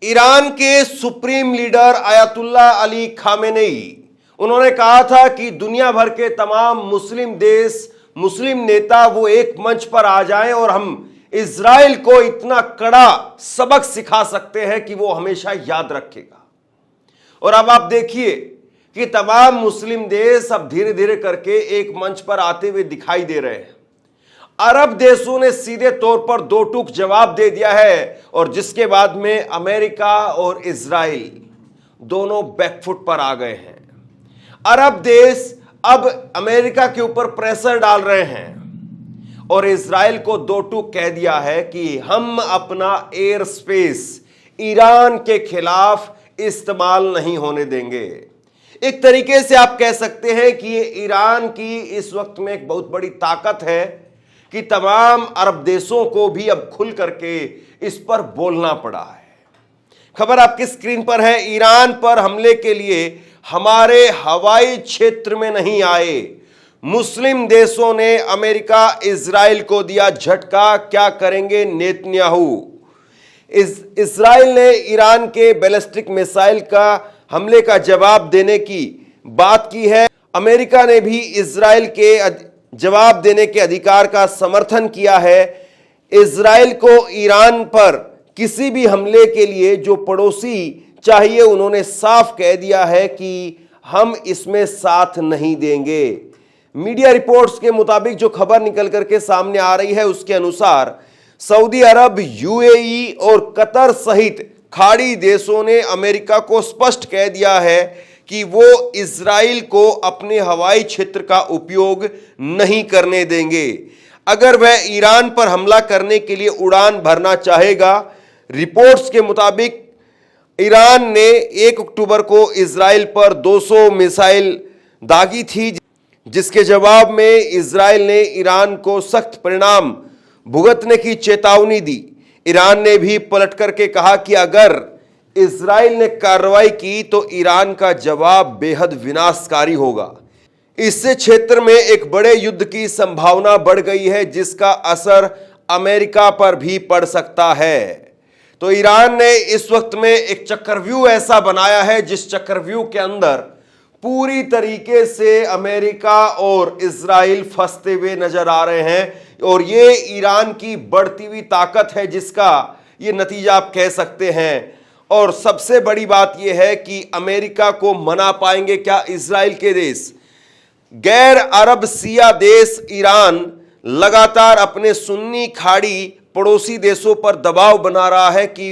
Iran के supreme leader ayatollah Ali Khamenei, उन्होंने कहा था कि दुनिया भर के तमाम मुस्लिम देश, मुस्लिम नेता वो एक मंच पर आ जाएं और हम इजराइल को इतना कड़ा सबक सिखा सकते हैं कि वो हमेशा याद रखेगा। और अब आप देखिए कि तमाम मुस्लिम देश अब धीरे धीरे करके एक मंच पर आते हुए दिखाई दे रहे हैं। अरब देशों ने सीधे तौर पर दो टूक जवाब दे दिया है और जिसके बाद में अमेरिका और इजराइल दोनों बैकफुट पर आ गए हैं। अरब देश अब अमेरिका के ऊपर प्रेशर डाल रहे हैं और इजराइल को दो टूक कह दिया है कि हम अपना एयर स्पेस ईरान के खिलाफ इस्तेमाल नहीं होने देंगे। एक तरीके से आप कह सकते हैं कि ये ईरान की इस वक्त में एक बहुत बड़ी ताकत है कि तमाम अरब देशों को भी अब खुल करके इस पर बोलना पड़ा है। खबर आपकी स्क्रीन पर है। ईरान पर हमले के लिए हमारे हवाई क्षेत्र में नहीं आए। मुस्लिम देशों ने अमेरिका इजराइल को दिया झटका, क्या करेंगे नेतन्याहू। इजराइल ने ईरान के बैलिस्टिक मिसाइल का हमले का जवाब देने की बात की है। अमेरिका ने भी इजराइल के जवाब देने के अधिकार का समर्थन किया है। इजराइल को ईरान पर किसी भी हमले के लिए जो पड़ोसी चाहिए, उन्होंने साफ कह दिया है कि हम इसमें साथ नहीं देंगे। मीडिया रिपोर्ट्स के मुताबिक जो खबर निकल करके सामने आ रही है उसके अनुसार सऊदी अरब, यूएई और कतर सहित खाड़ी देशों ने अमेरिका को स्पष्ट कह दिया है कि वो इजराइल को अपने हवाई क्षेत्र का उपयोग नहीं करने देंगे अगर वह ईरान पर हमला करने के लिए उड़ान भरना चाहेगा। रिपोर्ट्स के मुताबिक ईरान ने 1 अक्टूबर को इजराइल पर 200 मिसाइल दागी थी, जिसके जवाब में इजराइल ने ईरान को सख्त परिणाम भुगतने की चेतावनी दी। ईरान ने भी पलट करके कहा कि अगर इजराइल ने कार्रवाई की तो ईरान का जवाब बेहद विनाशकारी होगा। इससे क्षेत्र में एक बड़े युद्ध की संभावना बढ़ गई है, जिसका असर अमेरिका पर भी पड़ सकता है। तो ईरान ने इस वक्त में एक चक्रव्यूह ऐसा बनाया है जिस चक्रव्यूह के अंदर पूरी तरीके से अमेरिका और इजराइल फंसते हुए नजर आ रहे हैं और ये ईरान की बढ़ती हुई ताकत है जिसका ये नतीजा आप कह सकते हैं। और सबसे बड़ी बात यह है कि अमेरिका को मना पाएंगे क्या इजराइल के देश। गैर अरब सिया देश ईरान लगातार अपने सुन्नी खाड़ी पड़ोसी देशों पर दबाव बना रहा है कि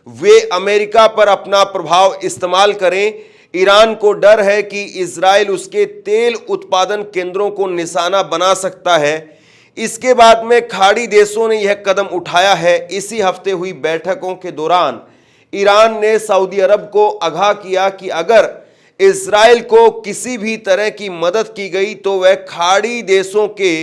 वे अमेरिका पर अपना प्रभाव इस्तेमाल करें। ईरान को डर है कि इजराइल उसके तेल उत्पादन केंद्रों को निशाना बना सकता है। इसके बाद में खाड़ी देशों ने यह कदम उठाया है। इसी हफ्ते हुई बैठकों के दौरान ईरान ने सऊदी अरब को आगाह किया कि अगर इजराइल को किसी भी तरह की मदद की गई तो वह खाड़ी देशों के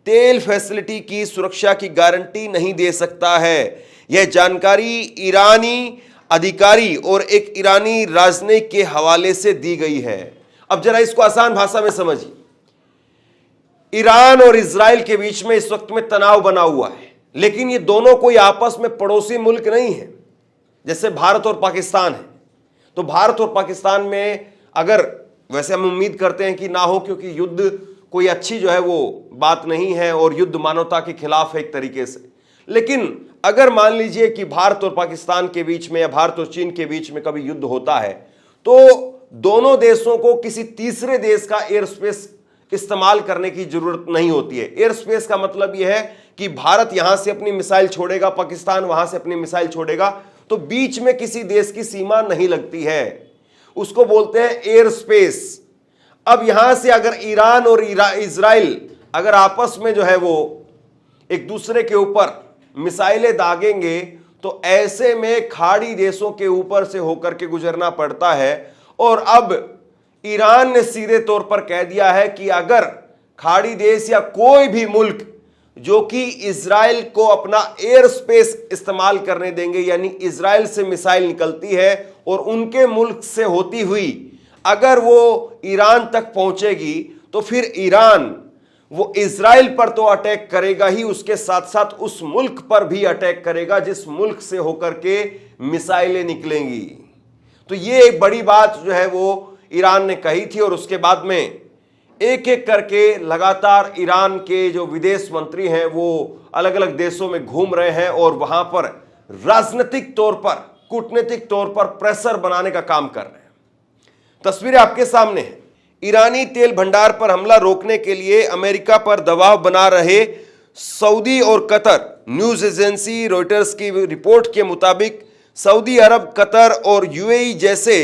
तेल फैसिलिटी की सुरक्षा की गारंटी नहीं दे सकता है। यह जानकारी ईरानी अधिकारी और एक ईरानी राजनयिक के हवाले से दी गई है। अब जरा इसको आसान भाषा में समझिए। ईरान और इजराइल के बीच में इस वक्त में तनाव बना हुआ है, लेकिन ये दोनों कोई आपस में पड़ोसी मुल्क नहीं है जैसे भारत और पाकिस्तान है। तो भारत और पाकिस्तान में अगर, वैसे हम उम्मीद करते हैं कि ना हो, क्योंकि युद्ध कोई अच्छी जो है वो बात नहीं है और युद्ध मानवता के खिलाफ है एक तरीके से। लेकिन अगर मान लीजिए कि भारत और पाकिस्तान के बीच में या भारत और चीन के बीच में कभी युद्ध होता है तो दोनों देशों को किसी तीसरे देश का एयर स्पेस इस्तेमाल करने की जरूरत नहीं होती है। एयर स्पेस का मतलब यह है कि भारत यहां से अपनी मिसाइल छोड़ेगा, पाकिस्तान वहां से अपनी मिसाइल छोड़ेगा, तो बीच में किसी देश की सीमा नहीं लगती है, उसको बोलते हैं एयर स्पेस। अब यहां से अगर ईरान और इजराइल अगर आपस में जो है वो एक दूसरे के ऊपर मिसाइलें दागेंगे तो ऐसे में खाड़ी देशों के ऊपर से होकर के गुजरना पड़ता है। और अब ईरान ने सीधे तौर पर कह दिया है कि अगर खाड़ी देश या कोई भी मुल्क जो कि इजराइल को अपना एयर स्पेस इस्तेमाल करने देंगे, यानी इजराइल से मिसाइल निकलती है और उनके मुल्क से होती हुई अगर वो ईरान तक पहुंचेगी तो फिर ईरान वो इजराइल पर तो अटैक करेगा ही, उसके साथ साथ उस मुल्क पर भी अटैक करेगा जिस मुल्क से होकर के मिसाइलें निकलेंगी। तो ये एक बड़ी बात जो है वो ईरान ने कही थी। और उसके बाद में एक एक करके लगातार ईरान के जो विदेश मंत्री हैं वो अलग अलग देशों में घूम रहे हैं और वहां पर राजनीतिक तौर पर, कूटनीतिक तौर पर प्रेशर बनाने का काम कर रहे हैं। तस्वीरें आपके सामने हैं। ईरानी तेल भंडार पर हमला रोकने के लिए अमेरिका पर दबाव बना रहे सऊदी और कतर। न्यूज एजेंसी रॉयटर्स की रिपोर्ट के मुताबिक सऊदी अरब, कतर और यूएई जैसे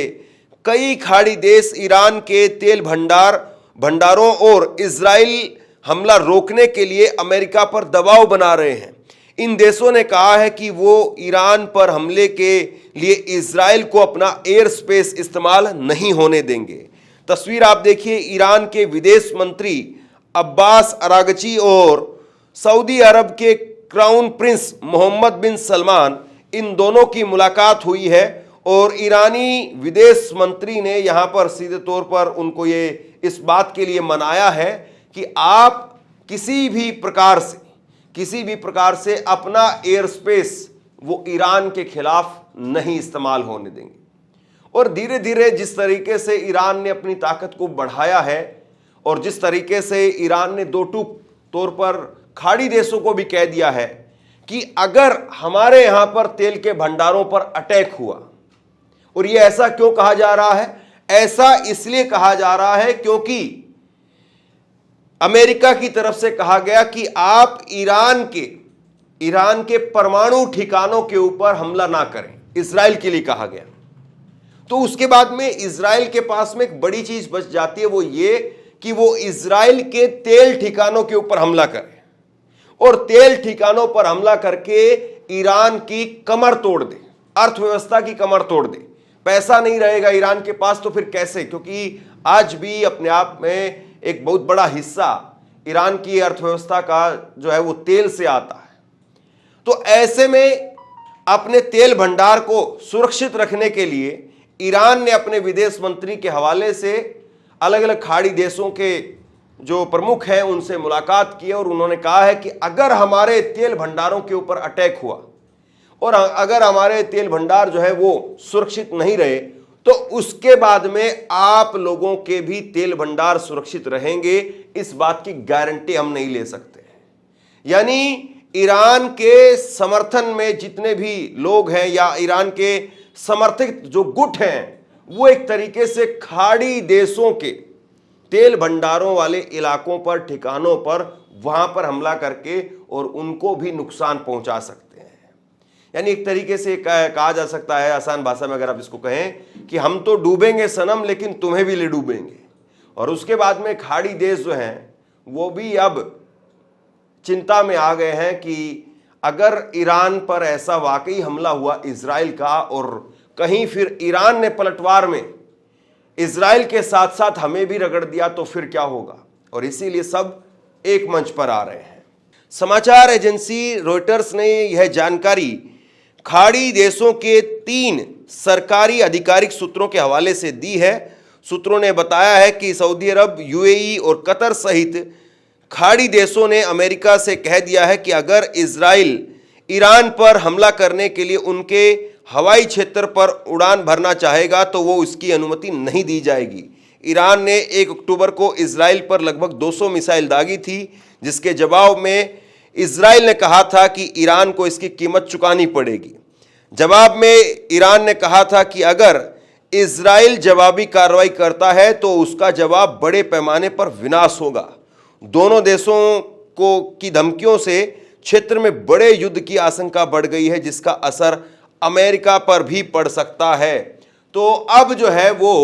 कई खाड़ी देश ईरान के तेल भंडारों और इजराइल हमला रोकने के लिए अमेरिका पर दबाव बना रहे हैं। इन देशों ने कहा है कि वो ईरान पर हमले के लिए इजराइल को अपना एयर स्पेस इस्तेमाल नहीं होने देंगे। तस्वीर आप देखिए, ईरान के विदेश मंत्री अब्बास अरागची और सऊदी अरब के क्राउन प्रिंस मोहम्मद बिन सलमान, इन दोनों की मुलाकात हुई है और ईरानी विदेश मंत्री ने यहां पर सीधे तौर पर उनको ये इस बात के लिए मनाया है कि आप किसी भी प्रकार से अपना एयर स्पेस वो ईरान के खिलाफ नहीं इस्तेमाल होने देंगे। और धीरे धीरे जिस तरीके से ईरान ने अपनी ताकत को बढ़ाया है और जिस तरीके से ईरान ने दो टूक तौर पर खाड़ी देशों को भी कह दिया है कि अगर हमारे यहां पर तेल के भंडारों पर अटैक हुआ, और ये ऐसा क्यों कहा जा रहा है? ऐसा इसलिए कहा जा रहा है क्योंकि अमेरिका की तरफ से कहा गया कि आप ईरान के परमाणु ठिकानों के ऊपर हमला ना करें, इजराइल के लिए कहा गया। तो उसके बाद में इजराइल के पास में एक बड़ी चीज बच जाती है, वो ये कि वो इजराइल के तेल ठिकानों के ऊपर हमला करे और तेल ठिकानों पर हमला करके ईरान की कमर तोड़ दे, अर्थव्यवस्था की कमर तोड़ दे। पैसा नहीं रहेगा ईरान के पास तो फिर कैसे? क्योंकि आज भी अपने आप में एक बहुत बड़ा हिस्सा ईरान की अर्थव्यवस्था का जो है वो तेल से आता है। तो ऐसे में अपने तेल भंडार को सुरक्षित रखने के लिए ईरान ने अपने विदेश मंत्री के हवाले से अलग अलग खाड़ी देशों के जो प्रमुख हैं उनसे मुलाकात की और उन्होंने कहा है कि अगर हमारे तेल भंडारों के ऊपर अटैक हुआ और अगर हमारे तेल भंडार जो है वो सुरक्षित नहीं रहे तो उसके बाद में आप लोगों के भी तेल भंडार सुरक्षित रहेंगे, इस बात की गारंटी हम नहीं ले सकते। यानी ईरान के समर्थन में जितने भी लोग हैं या ईरान के समर्थित जो गुट हैं वो एक तरीके से खाड़ी देशों के तेल भंडारों वाले इलाकों पर, ठिकानों पर, वहां पर हमला करके और उनको भी नुकसान पहुंचा सकते हैं। यानी एक तरीके से कहा जा सकता है, आसान भाषा में अगर आप इसको कहें, कि हम तो डूबेंगे सनम लेकिन तुम्हें भी ले डूबेंगे। और उसके बाद में खाड़ी देश जो हैं वो भी अब चिंता में आ गए हैं कि अगर ईरान पर ऐसा वाकई हमला हुआ इजराइल का और कहीं फिर ईरान ने पलटवार में इजराइल के साथ साथ हमें भी रगड़ दिया तो फिर क्या होगा। और इसीलिए सब एक मंच पर आ रहे हैं। समाचार एजेंसी रॉयटर्स ने यह जानकारी खाड़ी देशों के 3 सरकारी आधिकारिक सूत्रों के हवाले से दी है। सूत्रों ने बताया है कि सऊदी अरब, यूएई और कतर सहित खाड़ी देशों ने अमेरिका से कह दिया है कि अगर इजराइल ईरान पर हमला करने के लिए उनके हवाई क्षेत्र पर उड़ान भरना चाहेगा तो वो इसकी अनुमति नहीं दी जाएगी। ईरान ने 1 अक्टूबर को इजराइल पर लगभग 200 मिसाइल दागी थी, जिसके जवाब में इजराइल ने कहा था कि ईरान को इसकी कीमत चुकानी पड़ेगी। जवाब में ईरान ने कहा था कि अगर इजराइल जवाबी कार्रवाई करता है तो उसका जवाब बड़े पैमाने पर विनाश होगा। दोनों देशों को की धमकियों से क्षेत्र में बड़े युद्ध की आशंका बढ़ गई है, जिसका असर अमेरिका पर भी पड़ सकता है। तो अब जो है वो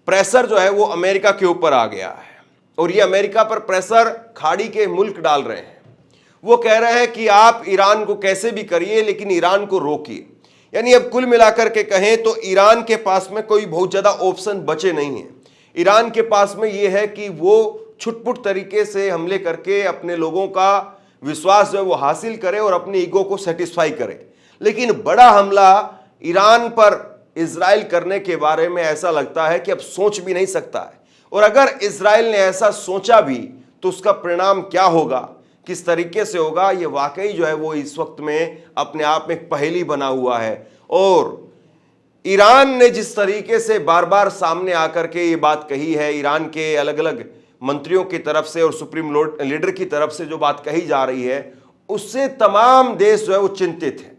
प्रेशर जो है वो अमेरिका के ऊपर आ गया है और ये अमेरिका पर प्रेशर खाड़ी के मुल्क डाल रहे हैं। वो कह रहे हैं कि आप ईरान को कैसे भी करिए लेकिन ईरान को रोकिए। यानी अब कुल मिलाकर के कहें तो ईरान के पास में कोई बहुत ज्यादा ऑप्शन बचे नहीं है। ईरान के पास में ये है कि वो छुटपुट तरीके से हमले करके अपने लोगों का विश्वास जो है वो हासिल करे और अपनी ईगो को सेटिस्फाई करे। लेकिन बड़ा हमला ईरान पर इजराइल करने के बारे में ऐसा लगता है कि अब सोच भी नहीं सकता है। और अगर इजराइल ने ऐसा सोचा भी तो उसका परिणाम क्या होगा, किस तरीके से होगा, ये वाकई जो है वो इस वक्त में अपने आप में एक पहेली बना हुआ है। और ईरान ने जिस तरीके से बार बार सामने आकर के ये बात कही है, ईरान के अलग अलग मंत्रियों की तरफ से और सुप्रीम लीडर की तरफ से जो बात कही जा रही है, उससे तमाम देश जो है वो चिंतित है।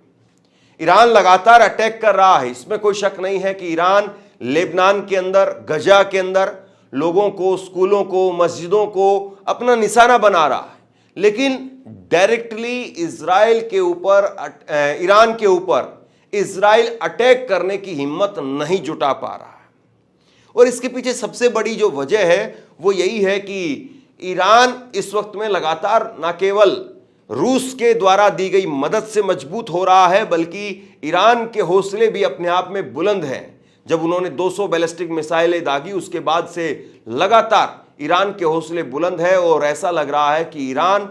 ईरान लगातार अटैक कर रहा है, इसमें कोई शक नहीं है कि ईरान लेबनान के अंदर, गजा के अंदर लोगों को, स्कूलों को, मस्जिदों को अपना निशाना बना रहा है, लेकिन डायरेक्टली इजराइल के ऊपर, ईरान के ऊपर इजराइल अटैक करने की हिम्मत नहीं जुटा पा रहा है। और इसके पीछे सबसे बड़ी जो वजह है वो यही है कि ईरान इस वक्त में लगातार न केवल रूस के द्वारा दी गई मदद से मजबूत हो रहा है, बल्कि ईरान के हौसले भी अपने आप में बुलंद हैं। जब उन्होंने 200 बैलिस्टिक मिसाइलें दागी, उसके बाद से लगातार ईरान के हौसले बुलंद है और ऐसा लग रहा है कि ईरान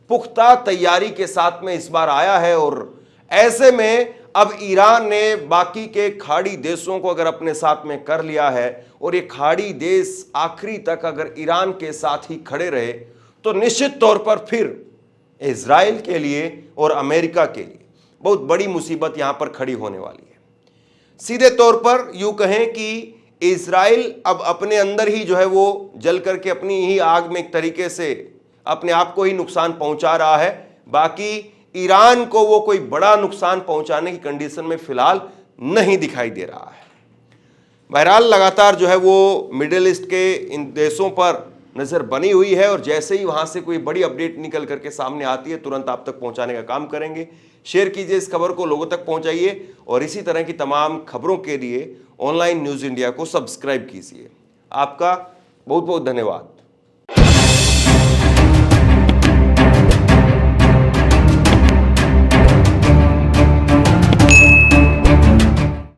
पुख्ता तैयारी के साथ में इस बार आया है। और ऐसे में अब ईरान ने बाकी के खाड़ी देशों को अगर अपने साथ में कर लिया है और ये खाड़ी देश आखिरी तक अगर ईरान के साथ ही खड़े रहे, तो निश्चित तौर पर फिर इजराइल के लिए और अमेरिका के लिए बहुत बड़ी मुसीबत यहां पर खड़ी होने वाली है। सीधे तौर पर यूं कहें कि इजराइल अब अपने अंदर ही जो है वो जल करके अपनी ही आग में एक तरीके से अपने आप को ही नुकसान पहुंचा रहा है। बाकी ईरान को वो कोई बड़ा नुकसान पहुंचाने की कंडीशन में फिलहाल नहीं दिखाई दे रहा है। बहरहाल लगातार जो है वो मिडिल ईस्ट के इन देशों पर नजर बनी हुई है और जैसे ही वहां से कोई बड़ी अपडेट निकल करके सामने आती है, तुरंत आप तक पहुंचाने का काम करेंगे। शेयर कीजिए इस खबर को, लोगों तक पहुंचाइए और इसी तरह की तमाम खबरों के लिए ऑनलाइन न्यूज़ इंडिया को सब्सक्राइब कीजिए। आपका बहुत बहुत धन्यवाद।